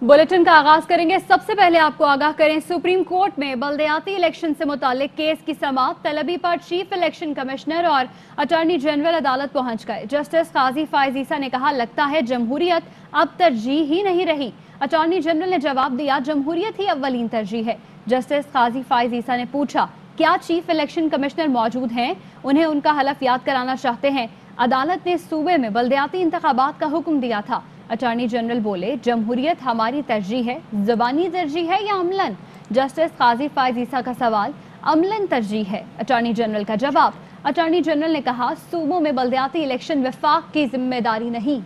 Bulletin का आगाज करेंगे। सबसे पहले आपको आगाह करें, सुप्रीम कोर्ट में बल्दियाती इलेक्शन से मुतालिक केस की समाअत तलबी पर चीफ इलेक्शन कमिश्नर और अटॉर्नी जनरल अदालत पहुंच गए। जस्टिस काजी फायज ईसा ने कहा, लगता है जमहूरियत अब तरजीह ही नहीं रही। अटॉर्नी जनरल ने जवाब दिया, जमहूरियत ही अव्वलीन तरजीह है। जस्टिस काजी फायज ईसा ने पूछा, क्या चीफ इलेक्शन कमिश्नर मौजूद हैं? उन्हें उनका हलफ याद कराना चाहते हैं। अदालत ने सूबे में बल्दियाती इंतखाबात का हुक्म दिया था। अटॉर्नी जनरल बोले, जमहूरियत हमारी तरजीह है, ज़बानी तरजीह है या अमलन? जस्टिस काजी फायज ईसा का सवाल, अमलन तरजीह है। अटॉर्नी जनरल का जवाब, अटॉर्नी जनरल ने कहा, सूबों में बल्दियाती इलेक्शन वफाक की जिम्मेदारी नहीं।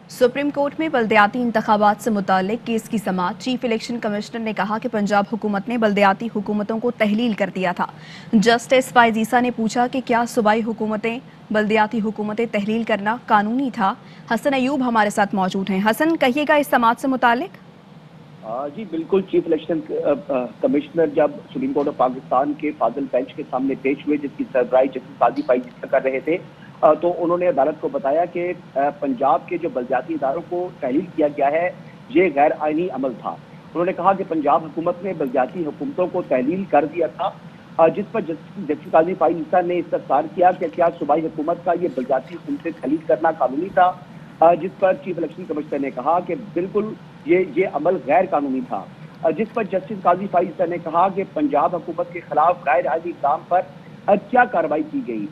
सुप्रीम कोर्ट में बल्दियाती इंतखाबात से मुताल्लिक केस की समाअत। चीफ इलेक्शन कमिश्नर ने कहा कि पंजाब हुकूमत ने बल्दियाती हुकूमतों को तहलील कर दिया था। जस्टिस फायज ईसा ने पूछा कि क्या सूबाई हुकूमतें बल्दियाती हुकूमतें तहलील करना कानूनी था। हसन अयूब हमारे साथ मौजूद हैं। हसन, कहिएगा इस समाअत से मुताल्लिक। जी बिल्कुल, चीफ इलेक्शन कमिश्नर जब सुप्रीम कोर्ट ऑफ पाकिस्तान के फाजिल बेंच के सामने पेश हुए, जिसकी सरबराही जस्टिस काजी फायज ईसा कर रहे थे, तो उन्होंने अदालत को बताया कि पंजाब के जो बल्दियाती इदारों को तहलील किया गया है, ये गैर आइनी अमल था। उन्होंने कहा कि पंजाब हुकूमत ने बल्दियाती हुकूमतों को तहलील कर दिया था, जिस पर जस्टिस काजी फायज ईसा ने इस्तफसार किया कि क्या सूबाई हुकूमत का ये बल्दियाती हुकूमतें तहलील करना कानूनी था, जिस पर चीफ इलेक्शन कमिश्नर ने कहा कि बिल्कुल ये अमल गैर कानूनी था। जिस पर जस्टिस काजी फायज ईसा ने कहा कि पंजाब हुकूमत के खिलाफ गैर आइनी इक़दाम पर क्या कार्रवाई की गई,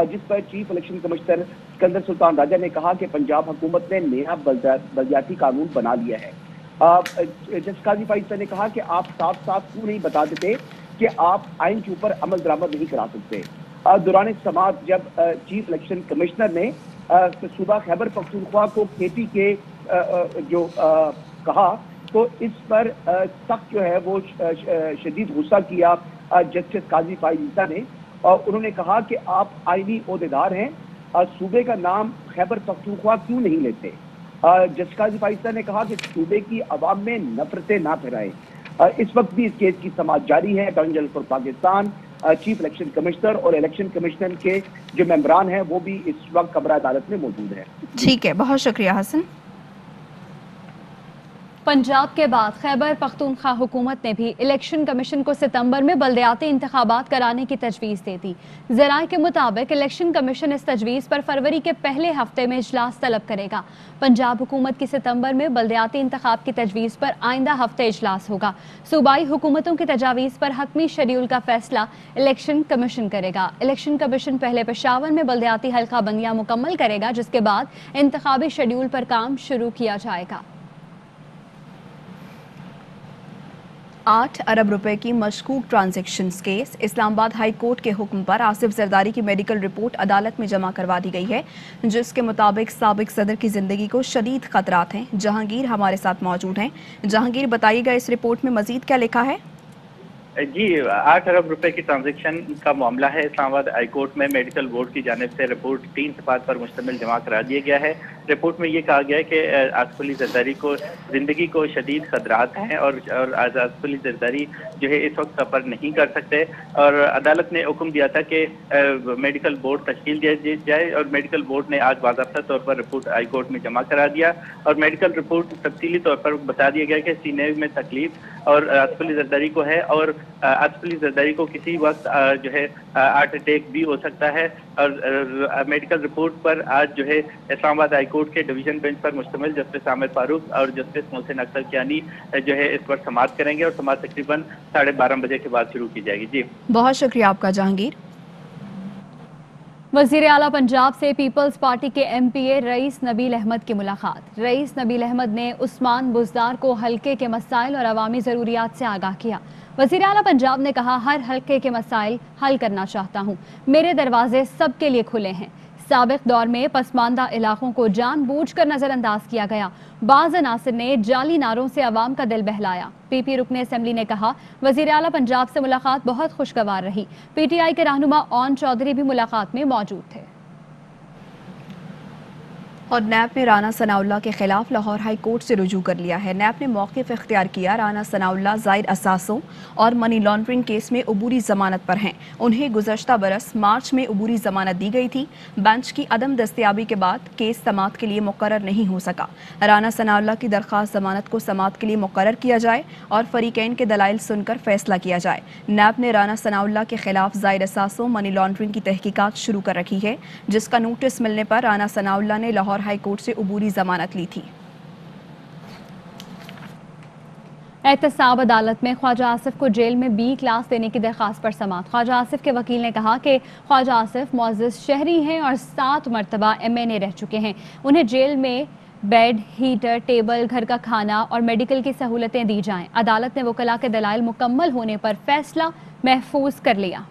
जिस पर chief election commissioner Sikandar Sultan Raja ने कहा कि पंजाब हुकूमत ने नया बल्दियाती कानून बना लिया है। जस्टिस काजी फायज ईसा ने कहा कि आप साफ साफ क्यों नहीं बता देते कि आप आइन के ऊपर अमल दरामद नहीं करा सकते। दौरान समाअत जब चीफ इलेक्शन कमिश्नर ने सूबा खैबर पख्तूनख्वा को खेती के जो कहा, तो इस पर सख्त जो है वो शदीद गुस्सा किया जस्टिस काजी फायज ईसा ने, और उन्होंने कहा कि आप आईनी ओहदेदार हैं, सूबे का नाम खैबर पख्तूनख्वा क्यों नहीं लेते। जस्टिस काजी फायज ईसा ने कहा कि सूबे की आवाम में नफरतें ना फैलाएं। इस वक्त भी इस केस की समाअत जारी है। Attorney general for Pakistan, chief election commissioner और इलेक्शन कमिश्नर के जो मेंबरान हैं वो भी इस वक्त कमरा अदालत में मौजूद है। ठीक है, बहुत शुक्रिया हसन। पंजाब के बाद खैबर पख्तूनख्वा हुकूमत ने भी इलेक्शन कमीशन को सितंबर में बल्दियाती इंतखाबात कराने की तजवीज़ दे दी। ज़राए के मुताबिक इलेक्शन कमीशन इस तजवीज़ पर फरवरी के पहले हफ्ते में इजलास तलब करेगा। पंजाब हुकूमत की सितंबर में बल्दियाती इंतखाब की तजवीज़ पर आइंदा हफ्ते इजलास होगा। सूबाई हुकूमतों की तजावीज़ पर हतमी शेड्यूल का फैसला इलेक्शन कमीशन करेगा। इलेक्शन कमीशन पहले पेशावर में बल्दियाती हल्का बंदियाँ मुकम्मल करेगा, जिसके बाद इंतखाबी शेड्यूल पर काम शुरू किया जाएगा। 8 अरब रुपए की मशकूक transactions case. Islamabad high court के हुक्म पर आसिफ जरदारी की मेडिकल रिपोर्ट अदालत में जमा करवा दी गई है, जिसके मुताबिक साबिक सदर की जिंदगी को शदीद खतरात हैं। जहांगीर हमारे साथ मौजूद हैं। जहांगीर, बताइएगा इस रिपोर्ट में मजीद क्या लिखा है? जी, 8 अरब रुपए की ट्रांजैक्शन का मामला है। इस्लामाबाद हाई कोर्ट में मेडिकल बोर्ड की जानिब से रिपोर्ट 3 सफ़हात पर मुश्तमिल जमा करा दिया गया है। रिपोर्ट में ये कहा गया है कि आसिफ अली जरदारी को ज़िंदगी को शदीद खतरात हैं और आसिफ अली जरदारी जो है इस वक्त सफ़र नहीं कर सकते, और अदालत ने हुक्म दिया था कि मेडिकल बोर्ड तश्कील दिया जाए, और मेडिकल बोर्ड ने आज बाज़ाब्ता तौर पर रिपोर्ट हाई कोर्ट में जमा करा दिया। और मेडिकल रिपोर्ट तफसीली तौर पर बता दिया गया कि सीने में तकलीफ और आसिफ अली जरदारी को है, और आसिफ अली जरदारी को किसी वक्त जो है हार्ट अटैक भी हो सकता है। और मेडिकल रिपोर्ट पर आज जो है इस्लामाबाद हाई कोर्ट के डिवीजन बेंच पर मुश्तमिल जस्टिस आमिर फारूक और जस्टिस मोहसिन अख्तर कियानी जो है इस पर समाअत करेंगे, और समाअत तकरीबन 12:30 बजे के बाद शुरू की जाएगी। जी, बहुत शुक्रिया आपका जहांगीर। वज़ीर आला पंजाब से पीपल्स पार्टी के MPA रईस नबील अहमद की मुलाकात। रईस नबील अहमद ने उस्मान बुज़दार को हल्के के मसाइल और अवामी ज़रूरियात से आगाह किया। वज़ीर आला पंजाब ने कहा, हर हल्के के मसाइल हल करना चाहता हूँ, मेरे दरवाजे सबके लिए खुले हैं। साबिक दौर में पसमानदा इलाकों को जानबूझकर नजरअंदाज किया गया। बाज़ अनासिर ने जाली नारों से अवाम का दिल बहलाया। PP रुकने असेंबली ने कहा, वज़ीर आला पंजाब से मुलाकात बहुत खुशगवार रही। PTI के रहनुमा ओन चौधरी भी मुलाकात में मौजूद थे। और नैब ने राना सनाउल्लाह के खिलाफ लाहौर हाई कोर्ट से रुजू कर लिया है। नैब ने मौक़िफ़ इख्तियार किया। राना सनाउल्लाह ज़ाहिर असासों और मनी लॉन्ड्रिंग केस में अबूरी ज़मानत पर हैं। उन्हें गुज़श्ता बरस मार्च में अबूरी ज़मानत दी गई थी। बेंच की अदम दस्तयाबी के बाद केस समाअत के लिए मुकर्रर नहीं हो सका। राना सनाउल्लाह की दरख्वास्त ज़मानत को समाअत के लिए मुकर्रर किया जाए और फरीकैन के दलाइल सुनकर फैसला किया जाए। नैब ने राना सनाउल्लाह के खिलाफ ज़ाहिर असासों मनी लॉन्ड्रिंग की तहकीकात शुरू कर रखी है, जिसका नोटिस मिलने पर राना सनाउल्लाह ने लाहौर हाई कोर्ट से अबूरी जमानत ली थी। एहतसाब अदालत में ख्वाजा आसिफ को जेल में बी क्लास देने की दरख्वास्त पर समाअत। ख्वाजा आसिफ के वकील ने कहा कि ख्वाजा आसिफ मुअज़्ज़ज़ शहरी हैं और 7 मरतबा MNA रह चुके हैं। उन्हें जेल में बेड, हीटर, टेबल, घर का खाना और मेडिकल की सहूलतें दी जाएं। अदालत ने वकला के दलाइल मुकम्मल होने पर फैसला महफूज कर लिया।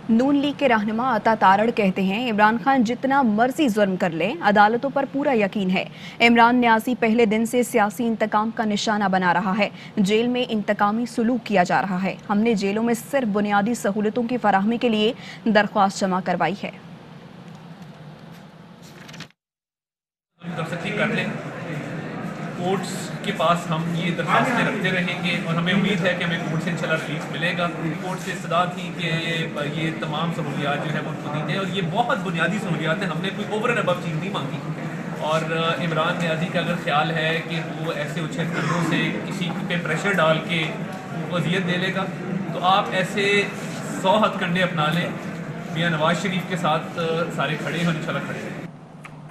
नून लीग के रहनुमा अता तारड़ कहते हैं, इमरान खान जितना मर्जी जुर्म कर ले, अदालतों पर पूरा यकीन है। इमरान न्याजी पहले दिन से सियासी इंतकाम का निशाना बना रहा है। जेल में इंतकामी सलूक किया जा रहा है। हमने जेलों में सिर्फ बुनियादी सहूलतों की फराहमी के लिए दरख्वास्त जमा करवाई है। कोर्ट्स के पास हम ये दरखास्तें रखते रहेंगे और हमें उम्मीद है कि हमें कोर्ट से इंशाल्लाह रिलीफ मिलेगा। कोर्ट से इस्तदा थी कि ये तमाम सहूलियात जो है वो उनको दी जाए और ये बहुत बुनियादी सहूलियात हैं। हमने कोई ओवर एंड अबव चीज़ नहीं मांगी। और इमरान न्याजी का अगर ख्याल है कि वो ऐसे उछेद खंडों से किसी पे प्रेशर डाल के उनको अजियत दे लेगा, तो आप ऐसे 100 हथकंडे अपना लें। मियां नवाज शरीफ के साथ सारे खड़े हैं, इंशाल्लाह खड़े हैं।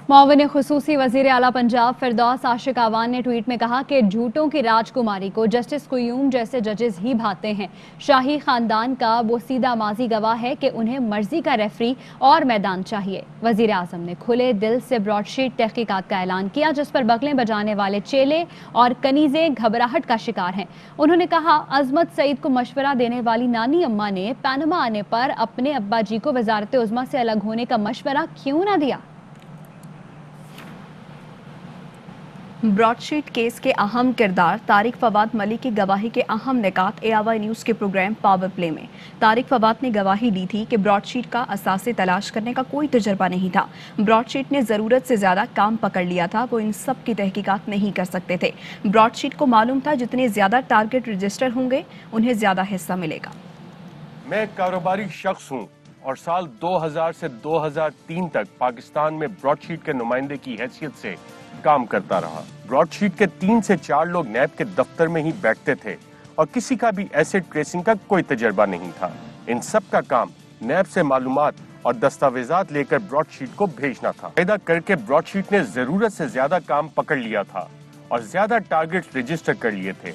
मुआविन खुसूसी वज़ीर आला पंजाब फिरदौस आशिक आवान ने ट्वीट में कहा कि झूठों की राजकुमारी को जस्टिस कुयूम जैसे जजेस ही भाते हैं। शाही खानदान का वो सीधा माजी गवाह है कि उन्हें मर्जी का रेफरी और मैदान चाहिए। वज़ीर आज़म ने खुले दिल से ब्रॉडशीट तहकीकात का ऐलान किया, जिस पर बगलें बजाने वाले चेले और कनीज़े घबराहट का शिकार हैं। उन्होंने कहा, अजमत सईद को मशवरा देने वाली नानी अम्मा ने पैनमा आने पर अपने अब्बा जी को वजारत उज़्मा से अलग होने का मशवरा क्यों ना दिया। ब्रॉडशीट केस के अहम किरदार तारिक फवाद मलिक की गवाही के अहम निकात ARY न्यूज़ के प्रोग्राम पावर प्ले में। तारिक फवाद ने गवाही दी थी कि ब्रॉडशीट का असासे तलाश करने का कोई तजर्बा नहीं था। ब्रॉडशीट ने ज़रूरत से ज़्यादा काम पकड़ लिया था। वो इन सब की तहकीकात नहीं कर सकते थे। ब्रॉडशीट को मालूम था जितने ज़्यादा टारगेट रजिस्टर होंगे उन्हें ज़्यादा हिस्सा मिलेगा। मैं एक कारोबारी शख्स हूँ और साल 2000 से 2003 तक पाकिस्तान में ब्रॉडशीट के नुमाइंदे की हैसियत से काम करता रहा। ब्रॉडशीट के 3 से 4 लोग नैब के दफ्तर में ही बैठते थे और किसी का भी एसेट ट्रेसिंग का कोई तजर्बा नहीं था। इन सब का काम नैब से मालूमात और दस्तावेजात लेकर ब्रॉडशीट को भेजना था। पैदा करके ब्रॉडशीट ने जरूरत से ज्यादा काम पकड़ लिया था और ज्यादा टारगेट रजिस्टर कर लिए थे।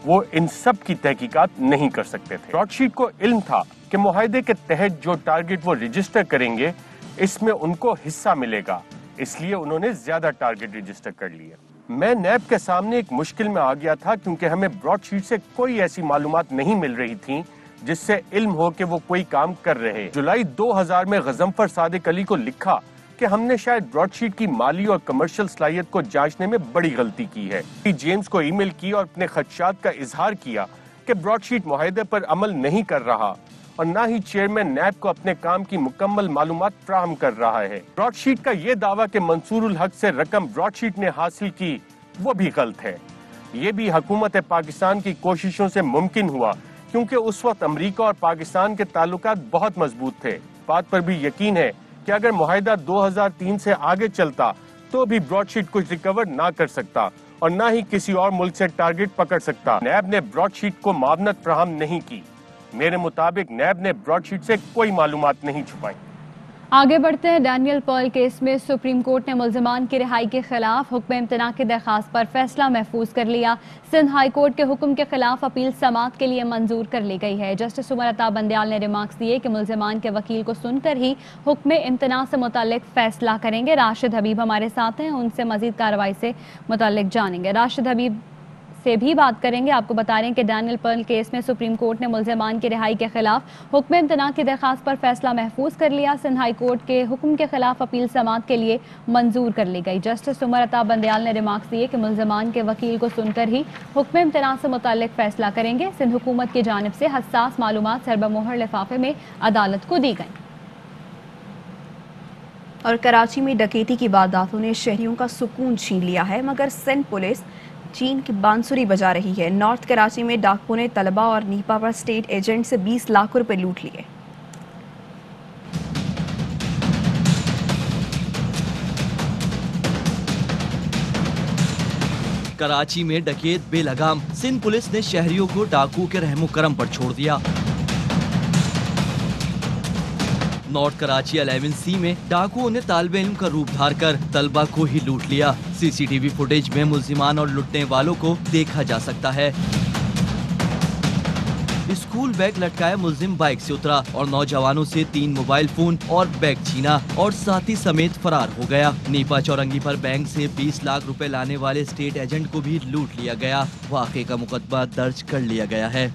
वो इन सब की तहकीकात नहीं कर सकते थे। ब्रॉडशीट को इल्म था कि मुआहदे के तहत जो टारगेट वो रजिस्टर करेंगे इसमें उनको हिस्सा मिलेगा, इसलिए उन्होंने ज्यादा टारगेट रजिस्टर कर लिए। मैं नैब के सामने एक मुश्किल में आ गया था क्योंकि हमें ब्रॉडशीट से कोई ऐसी मालूमात नहीं मिल रही थी जिससे इल्म हो कि वो कोई काम कर रहे। जुलाई 2000 में गजनफर सादिक अली को लिखा कि हमने शायद ब्रॉडशीट की माली और कमर्शियल सलाहियत को जांचने में बड़ी गलती की है। जेम्स को ईमेल की और अपने खदशात का इजहार किया कि ब्रॉडशीट मुआहदे पर अमल नहीं कर रहा और ना ही चेयरमैन नैब को अपने काम की मुकम्मल मालूमात फ्राहम कर रहा है। ब्रॉडशीट का ये दावा कि मंसूरुल हक से रकम ब्रॉडशीट ने हासिल की वो भी गलत है। ये भी हुकूमत पाकिस्तान की कोशिशों से मुमकिन हुआ क्योंकि उस वक्त अमरीका और पाकिस्तान के ताल्लुकात बहुत मजबूत थे। बात पर भी यकीन है कि अगर मुआहिदा 2003 से आगे चलता तो भी ब्रॉडशीट कुछ रिकवर ना कर सकता और ना ही किसी और मुल्क से टारगेट पकड़ सकता। नैब ने ब्रॉडशीट को मावनत फ्राहम नहीं की। मेरे मुताबिक नैब ने ब्रॉडशीट से कोई मालूमात नहीं छुपाई। आगे बढ़ते हैं। डैनियल पर्ल केस में सुप्रीम कोर्ट ने मुल्ज़िमान की रिहाई के खिलाफ हुक्म इम्तना की दरखास्त पर फैसला महफूज कर लिया। सिंध हाई कोर्ट के हुक्म के खिलाफ अपील समाअत के लिए मंजूर कर ली गई है। जस्टिस उमर अता बंदयाल ने रिमार्क्स दिए कि मुल्ज़िमान के वकील को सुनकर ही हुक्म इम्तना से मुताल्लिक फैसला करेंगे। राशिद हबीब हमारे साथ हैं, उनसे मजीद कार्रवाई से मुताल्लिक जानेंगे। राशिद हबीब से भी बात करेंगे। आपको बता रहे हैं कि डैनियल पर्ल केस में सुप्रीम कोर्ट ने मुल्ज़िमान की रिहाई के खिलाफ हुक्म इम्तना की दरखास्त पर फैसला महफूज कर लिया। सिंध हाई कोर्ट के हुक्म के खिलाफ अपील समाअत के लिए मंजूर कर ली गई। जस्टिस उमर अता बंदयाल ने रिमार्क्स दिए कि मुल्ज़िमान के वकील को सुनकर ही हुक्म इम्तना से मुताल्लिक फैसला करेंगे। सिंध हुकूमत की जानिब से हसास मालूमात सरबमोहर लिफाफे में अदालत को दी गई। اور کراچی میں ڈکیتی کی وارداتوں نے شہریوں کا سکون چھین لیا ہے، مگر سندھ پولیس چین کی بانسری بجا رہی ہے۔ نارتھ کراچی میں ڈاکوؤں نے طلبہ اور نیپا پر اسٹیٹ ایجنٹ سے 20 لاکھ روپے لوٹ لیے۔ کراچی میں ڈکیت بے لگام، سندھ پولیس نے شہریوں کو ڈاکو کے رحم و کرم پر چھوڑ دیا۔ نارتھ کراچی 11C میں ڈاکوؤں نے طالب علم کا روپ دھار کر طلبہ کو ہی لوٹ لیا۔ CCTV فوٹیج میں ملزمان اور لٹنے والوں کو دیکھا جا سکتا ہے۔ اسکول بیگ لٹکائے ملزم بائک سے اترا اور نوجوانوں سے 3 موبائل فون اور بیگ چھینا اور ساتھی سمیت فرار ہو گیا۔ نیپا چورنگی پر بینک سے 20 لاکھ روپے لانے والے اسٹیٹ ایجنٹ کو بھی لوٹ لیا گیا۔ واقعے کا مقدمہ درج کر لیا گیا ہے۔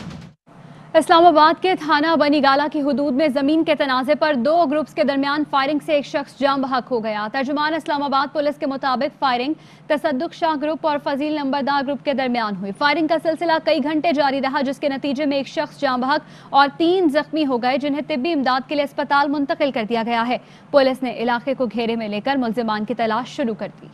اسلام آباد کے تھانہ بنی گالہ کی حدود میں زمین کے تنازع پر 2 گروپس کے درمیان فائرنگ سے ایک شخص جاں بحق ہو گیا۔ ترجمان اسلام آباد پولیس کے مطابق فائرنگ تصدق شاہ گروپ اور فضیل نمبردار گروپ کے درمیان ہوئی۔ فائرنگ کا سلسلہ کئی گھنٹے جاری رہا، جس کے نتیجے میں ایک شخص جاں بحق اور 3 زخمی ہو گئے، جنہیں طبی امداد کے لیے اسپتال منتقل کر دیا گیا ہے۔ پولیس نے علاقے کو گھیرے میں لے کر ملزمان کی تلاش شروع کر دی۔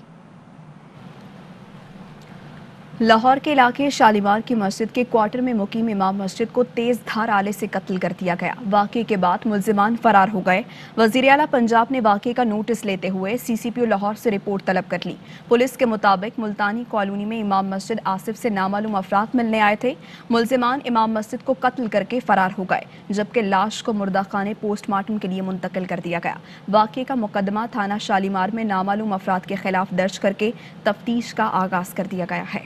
لاہور کے علاقے شالیمار کی مسجد کے کوارٹر میں مقیم امام مسجد کو تیز دھار آلے سے قتل کر دیا گیا۔ واقعے کے بعد ملزمان فرار ہو گئے۔ وزیر اعلیٰ پنجاب نے واقعے کا نوٹس لیتے ہوئے CCPO لاہور سے رپورٹ طلب کر لی۔ پولیس کے مطابق ملتانی کالونی میں امام مسجد آصف سے نامعلوم افراد ملنے آئے تھے۔ ملزمان امام مسجد کو قتل کر کے فرار ہو گئے، جبکہ لاش کو مردہ خانے پوسٹ مارٹم کے لیے منتقل کر دیا گیا۔ واقعے کا مقدمہ تھانہ شالیمار میں نامعلوم افراد کے خلاف درج کر کے تفتیش کا آغاز کر دیا گیا ہے۔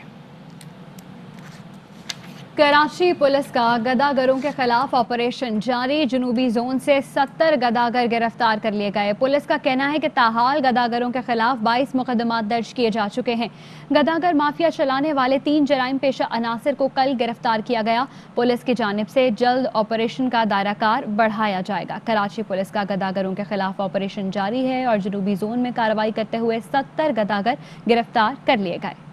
کراچی پولیس کا گداگروں کے خلاف آپریشن جاری، جنوبی زون سے 70 گداگر گرفتار کر لیے گئے۔ پولیس کا کہنا ہے کہ تاحال گداگروں کے خلاف 22 مقدمات درج کیے جا چکے ہیں۔ گداگر مافیا چلانے والے 3 جرائم پیشہ عناصر کو کل گرفتار کیا گیا۔ پولیس کی جانب سے جلد آپریشن کا دائرہ کار بڑھایا جائے گا۔ کراچی پولیس کا گداگروں کے خلاف آپریشن جاری ہے اور جنوبی زون میں کارروائی کرتے ہوئے 70 گداگر گرفتار کر لیے گئے۔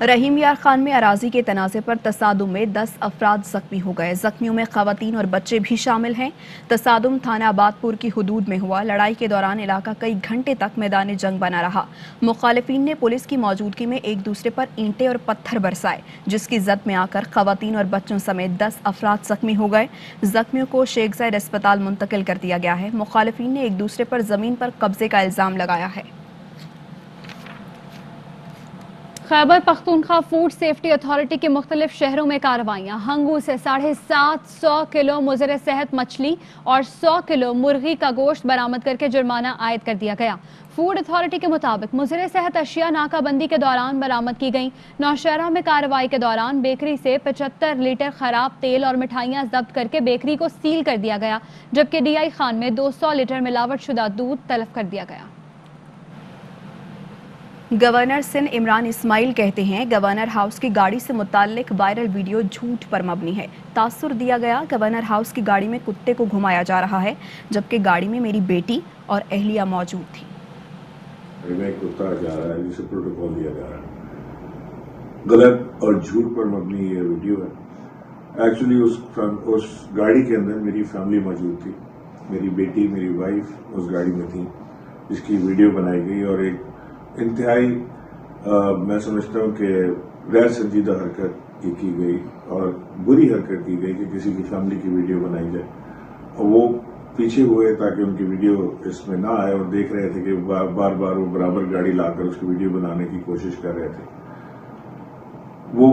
رحیم یار خان میں اراضی کے تنازع پر تصادم میں 10 افراد زخمی ہو گئے۔ زخمیوں میں خواتین اور بچے بھی شامل ہیں۔ تصادم تھانہ آباد پور کی حدود میں ہوا۔ لڑائی کے دوران علاقہ کئی گھنٹے تک میدان جنگ بنا رہا۔ مخالفین نے پولیس کی موجودگی میں ایک دوسرے پر اینٹیں اور پتھر برسائے، جس کی زد میں آ کر خواتین اور بچوں سمیت 10 افراد زخمی ہو گئے۔ زخمیوں کو شیخ زاید اسپتال منتقل کر دیا گیا ہے۔ مخالفین نے ایک دوسرے پر زمین پر قبضے کا الزام لگایا ہے۔ Khyber Pakhtunkhwa food safety authority کے مختلف شہروں میں کارروائیاں۔ ہنگو سے 750 کلو مضر صحت مچھلی اور 100 کلو مرغی کا گوشت برآمد کر کے جرمانہ عائد کر دیا گیا۔ فوڈ اتھارٹی کے مطابق مضر صحت اشیاء ناکہ بندی کے دوران برآمد کی گئیں۔ نوشہرہ میں کارروائی کے دوران بیکری سے 75 لیٹر خراب تیل اور مٹھائیاں ضبط کر کے بیکری کو سیل کر دیا گیا، جبکہ DI خان میں 200 لیٹر ملاوٹ شدہ دودھ تلف کر دیا گیا۔ گورنر سندھ عمران اسماعیل کہتے ہیں گورنر ہاؤس کی گاڑی سے متعلق وائرل ویڈیو جھوٹ پر مبنی ہے۔ تاثر دیا گیا گورنر ہاؤس کی گاڑی میں کتے کو گھمایا جا رہا ہے، جبکہ گاڑی میں میری بیٹی اور اہلیہ موجود تھی۔ کتا جا رہا ہے جسے پروٹوکول دیا جا رہا ہے، غلط اور جھوٹ پر مبنی یہ ویڈیو ہے۔ ایکچولی اس گاڑی کے اندر میری فیملی موجود تھی، میری بیٹی میری وائف اس گاڑی میں تھی، جس کی ویڈیو بنائی گئی اور ایک انتہائی میں سمجھتا ہوں کہ غیر سنجیدہ حرکت یہ کی گئی اور بری حرکت کی گئی کہ کسی کی فیملی کی ویڈیو بنائی جائے، اور وہ پیچھے ہوئے تاکہ ان کی ویڈیو اس میں نہ آئے اور دیکھ رہے تھے کہ بار بار وہ برابر گاڑی لا کر اس کی ویڈیو بنانے کی کوشش کر رہے تھے۔ وہ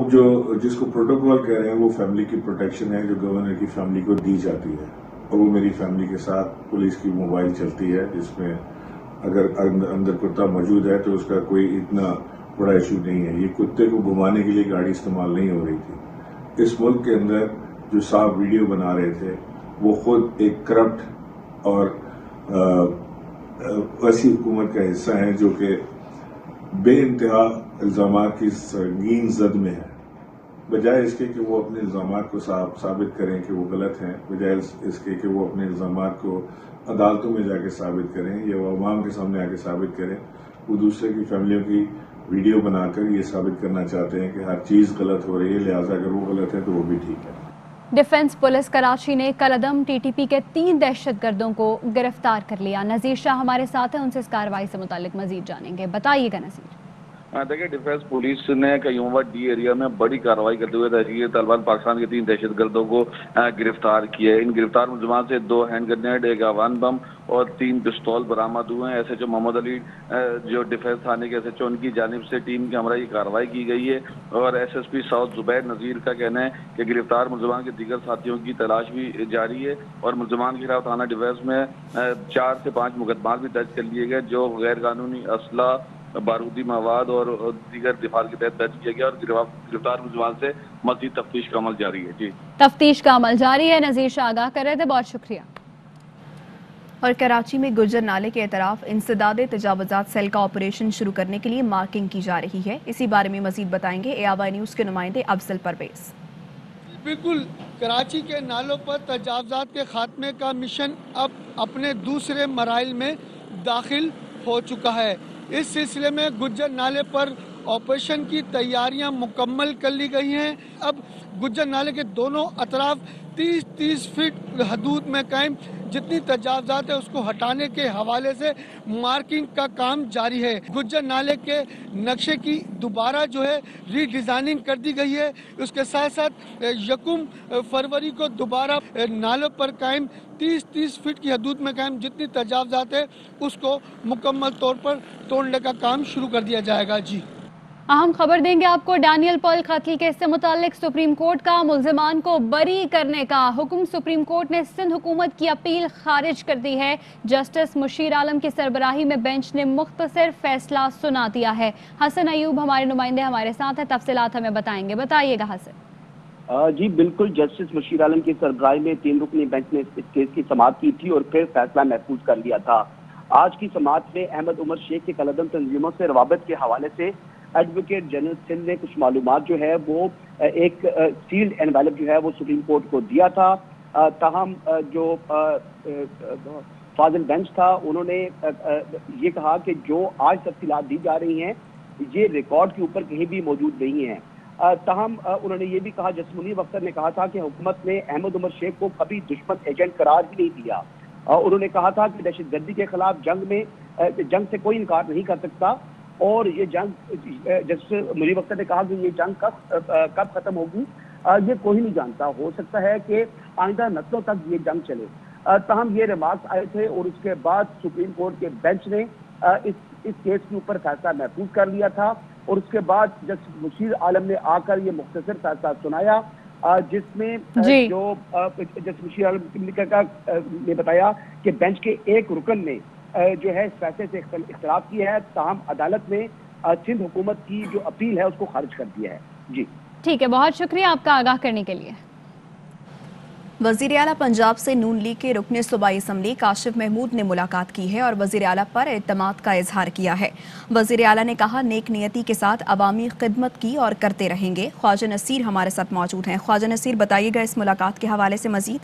جس کو پروٹوکول کہہ رہے ہیں وہ فیملی کی پروٹیکشن ہے جو گورنر کی فیملی کو دی جاتی ہے، اور وہ میری فیملی کے ساتھ پولیس کی موبائل چلتی ہے، جس میں اگر اندر کتا موجود ہے تو اس کا کوئی اتنا بڑا ایشو نہیں ہے۔ یہ کتے کو گھمانے کے لیے گاڑی استعمال نہیں ہو رہی تھی۔ اس ملک کے اندر جو صاحب ویڈیو بنا رہے تھے وہ خود ایک کرپٹ اور ایسی حکومت کا حصہ ہیں جو کہ بے انتہا الزامات کی سنگین زد میں ہے۔ بجائے اس کے کہ وہ اپنے الزامات کو ثابت کریں کہ وہ غلط ہیں، بجائے اس کے کہ وہ اپنے الزامات کو عدالتوں میں جا کے ثابت کریں یا وہ عوام کے سامنے آ کے ثابت کریں، وہ دوسرے کی فیملیوں کی ویڈیو بنا کر یہ ثابت کرنا چاہتے ہیں کہ ہر چیز غلط ہو رہی ہے، لہٰذا اگر وہ غلط ہے تو وہ بھی ٹھیک ہے۔ डिफेंस पुलिस कराची ने कलअदम टीटीपी के 3 दहशतगर्दों को गिरफ्तार कर लिया। नजीर शाह हमारे साथ हैं, उनसे इस कार्रवाई से मुतालिक मजीद जानेंगे। बताइएगा नजीर। देखिए, डिफेंस पुलिस ने कयूमवाट डी एरिया में बड़ी कार्रवाई करते हुए तहरीक तालिबान पाकिस्तान के 3 दहशतगर्दों को गिरफ्तार किया है। इन गिरफ्तार मुलजमान से 2 हैंड ग्रेनेड, 1 अफगान बम और 3 पिस्तौल बरामद हुए हैं। एसएचओ मोहम्मद अली जो डिफेंस थाने के एसएचओ, उनकी जानिब से टीम की हमरा ये कार्रवाई की गई है। और एसएसपी साउथ जुबैर नजीर का कहना है कि गिरफ्तार मुलजमान के दीगर साथियों की तलाश भी जारी है और मुलजमान के खिलाफ थाना डिफेंस में 4 से 5 मुकदमा भी दर्ज कर लिए गए, जो गैर कानूनी असला, बारूदी मवाद और दीगर दिफार के तहत दर्ज किया गया और गिरफ्तार मुलजमान से मज़ीद तफ्तीश का अमल जारी है। जी, तफ्तीश का अमल जारी है। नजीर शाह आगाह कर रहे थे, बहुत शुक्रिया। और कराची में गुज्जर नाले के एतराफ इंसदादे तजावुजात सेल का ऑपरेशन शुरू करने के लिए मार्किंग की जा रही है। इसी बारे में मजीद बताएंगे एआवाई न्यूज़ के नुमाइंदे अफजल परवेज। बिल्कुल, कराची के नालों पर तजावुजात के खात्मे का मिशन अब अपने दूसरे मराइल में दाखिल हो चुका है। इस सिलसिले में गुज्जर नाले पर ऑपरेशन की तैयारियां मुकम्मल कर ली गई हैं। अब गुज्जर नाले के दोनों अतराफ 30-30 फीट हदूद में कायम जितनी तजावुजात है उसको हटाने के हवाले से मार्किंग का काम जारी है। गुज्जर नाले के नक्शे की दोबारा जो है रीडिज़ाइनिंग कर दी गई है। उसके साथ साथ 1 फरवरी को दोबारा नालों पर कायम 30-30 फीट की हदूद में कायम जितनी तजावुजात है उसको मुकम्मल तौर पर तोड़ने का काम शुरू कर दिया जाएगा। जी, अहम खबर देंगे आपको डैनियल पर्ल कत्ल केस से मुतालिक सुप्रीम कोर्ट का मुल्जिमान को बरी करने का हुक्म। सुप्रीम कोर्ट ने सिंध हुकूमत की अपील खारिज कर दी है। जस्टिस मुशीर आलम की सरबराही में बेंच ने मुख्तसर फैसला सुना दिया है। हसन अयूब हमारे नुमाइंदे हमारे साथ हैं, तफसीलात हमें बताएंगे। बताइएगा हसन। जी बिल्कुल, जस्टिस मुशीर आलम की सरबराही में 3 रुकनी बेंच ने इस केस की समाअत की थी और फिर फैसला महफूज कर लिया था। आज की समाअत में अहमद उमर शेख के कलअदम तंजीमों से रवाबत के हवाले से एडवोकेट जनरल सिंध ने कुछ मालूमात जो है वो एक सील्ड एनवेलप जो है वो सुप्रीम कोर्ट को दिया था। ताहम जो फाजिल बेंच था उन्होंने ये कहा कि जो आज तफसीलात दी जा रही हैं ये रिकॉर्ड के ऊपर कहीं भी मौजूद नहीं है। ताहम उन्होंने ये भी कहा, जस्टिस मुनीर अख्तर ने कहा था कि हुकूमत ने अहमद उमर शेख को कभी दुश्मन एजेंट करार ही नहीं दिया। उन्होंने कहा था कि दहशतगर्दी के खिलाफ जंग से कोई इनकार नहीं कर सकता और ये जंग, जस्टिस मुनीर अख्तर ने कहा कि ये जंग कब खत्म होगी ये कोई नहीं जानता, हो सकता है कि आइंदा नस्लों तक ये जंग चले। ताहम ये रिमार्क्स आए थे और उसके बाद सुप्रीम कोर्ट के बेंच ने इस केस के ऊपर फैसला महफूज कर लिया था और उसके बाद जस्टिस मुशीर आलम ने आकर ये मुख्तसर फैसला सुनाया जिसमें जो जस्टिस मुशीर आलम ने बताया कि बेंच के एक रुकन ने जो है इस फैसले से इख्तलाफ किया है। ताहम अदालत ने सिंध हुकूमत की जो अपील है उसको खारिज कर दिया है। जी ठीक है, बहुत शुक्रिया आपका आगाह करने के लिए। वज़ीर आला पंजाब से नून लीग के रुकने सूबाई असम्बली काशिफ महमूद ने मुलाकात की है और वज़ीर आला पर एतमाद का इजहार किया है। वज़ीर आला ने कहा नेक नियति के साथ अवामी खिदमत की और करते रहेंगे। ख्वाजा नसीर हमारे साथ मौजूद हैं। ख्वाजा नसीर, बताइएगा इस मुलाकात के हवाले से मजीद।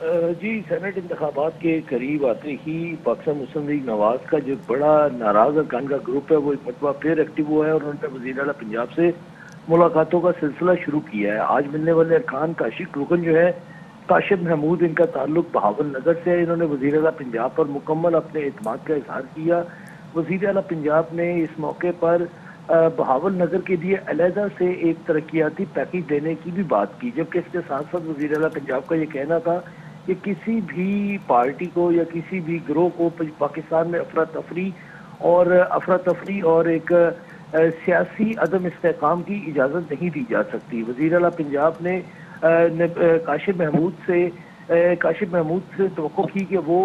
जी, सेनेट इंतखाबात के करीब आते ही पाकिस्तान मुस्लिम लीग नवाज का जो बड़ा नाराज अरकान का ग्रुप है वो एक मरतबा फिर एक्टिव हुआ है और उन्होंने वज़ीर आला पंजाब से मुलाकातों का सिलसिला शुरू किया है। आज मिलने वाले अरकान का आशिक रुकन जो है काशिफ महमूद, इनका ताल्लुक बहावल नगर से है। इन्होंने वज़ीर आला पंजाब पर मुकम्मल अपने एतमाद का इजहार किया। वज़ीर आला पंजाब ने इस मौके पर बहावल नगर के लिए अलहदा से एक तरक्याती पैकेज देने की भी बात की, जबकि इसके साथ साथ वज़ीर आला पंजाब का ये कहना था कि किसी भी पार्टी को या किसी भी गिरोह को पाकिस्तान में अफरा तफरी और एक सियासी अदम इस्तेकाम की इजाज़त नहीं दी जा सकती। वज़ीर आला पंजाब ने काशिफ महमूद से तवक्को की कि वो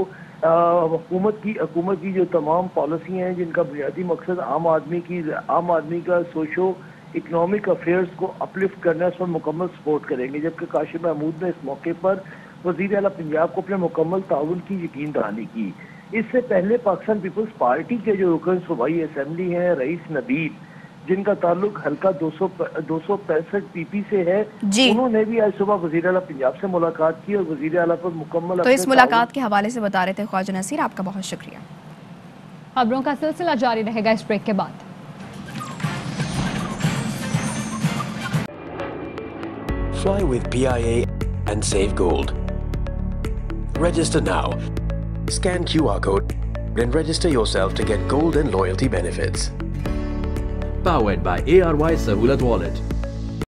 हुकूमत की जो तमाम पॉलिसी हैं जिनका बुनियादी मकसद आम आदमी का सोशो इकनॉमिक अफेयर्स को अपलिफ्ट करना है, उस पर मुकम्मल सपोर्ट करेंगे। जबकि काशिफ महमूद ने इस मौके पर वज़ीर आला पंजाब को अपने मुकम्मल ताउन की यकीन दहानी की। इससे पहले पाकिस्तान पीपल्स पार्टी के जो रुकन सूबाई असम्बली हैं रईस नबील, जिनका ताल्लुक हल्का 265 पीपी से है, उन्होंने भी आज सुबह वज़ीर आला पंजाब से मुलाकात की और वज़ीर आला पर मुकम्मल तो इस मुलाकात के हवाले से बता रहे थे ख्वाजा नसीर, आपका बहुत शुक्रिया। खबरों का सिलसिला जारी रहेगा इस ब्रेक के बाद। Fly with PIA and save gold. Register now. Scan QR code and register yourself to get gold and loyalty benefits. Powered by ARY Sahulat Wallet.